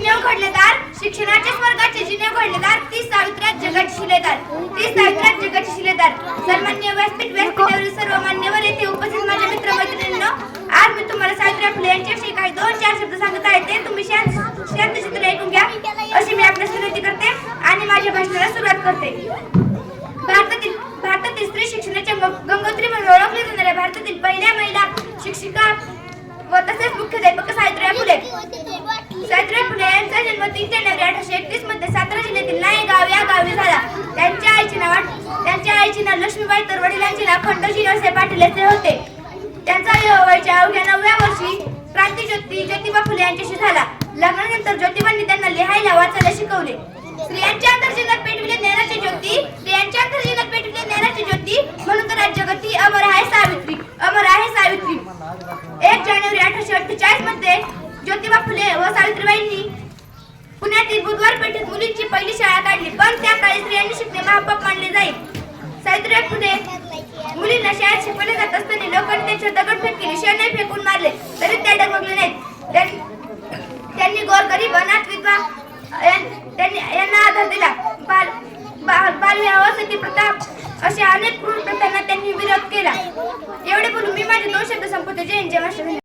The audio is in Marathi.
जिने उघडलेदार शिक्षणाच्या स्वर्गाचे जिने उघडलेदार ती सावित्र्यात जगाची शिलेदार ती सावित्र्यात जगाची शिलेदार सन्माननीय व्यासपीठावरील सर्व मान्यवर येथे उपस्थित माझ्या मित्रमैत्रिणींनो, आज मी तुम्हाला सावित्रीबाई फुले यांच्याविषयी काही 2-4 शब्द सांगत आहे. ते तुम्ही शांतचित्ताने ऐकून घ्या अशी मी आपल्यास विनंती करते आणि माझ्या भाषणाला सुरुवात करते. भारतातील स्त्री शिक्षणाच्या गंगोत्री म्हणून ओळखल्या जाणाऱ्या भारतातील पहिल्या महिला शिक्षिका व तसेच मुख्याध्यापक सावित्रीबाई फुले. सावित्रीबाई फुले यांचा जन्म 3 जानेवारी 1831 मध्ये सातारा जिल्ह्यातील नायगाव या गावी झाला. त्यांच्या आईचे नाव लक्ष्मीबाई तर वडिलांचे नाव खंडोजी नरसाहेब पाटील असे होते. त्यांचा विवाह वयाच्या अवघ्या 9व्या वर्षी क्रांतिज्योती ज्योतिबा फुले यांच्याशी झाला. लग्नानंतर ज्योतिबांनी त्यांना लिहायला वाचायला शिकवले. स्त्रियांच्या अंतर्जीवनात पेटविले ज्ञानाची ज्योती, स्त्रियांच्या अंतर्जीवनात पेटविले ज्ञानाची ज्योती, म्हणून तर आज जगती अमर आहे सावित्री, अमर आहे सावित्री. 1 जानेवारी 1848 मध्ये ज्योतिबा फुले व सावित्रीबाईंनी पुण्यातील बुधवार पेठेत मुलींची पहिली शाळा काढली. पण त्या काळी स्त्रियांनी शिकणे महापाप मानले जाईल. सावित्रीबाई फुले मुलींना शाळेत शिकवले जात असताना लोकांनी त्यांच्यावर दगडफेक केली, शेणे फेकून मारले तरी त्या डगमगले नाहीत. त्यांनी गोरगरीब अनाथ विधवा यांना आधार दिला. बालविवाह, सती प्रथा अशा अनेक क्रूर प्रथांना त्यांनी विरोध केला. एवढे बोलून मी माझे 2 शब्द संपवते. जय हिंद, जय महाराष्ट्र.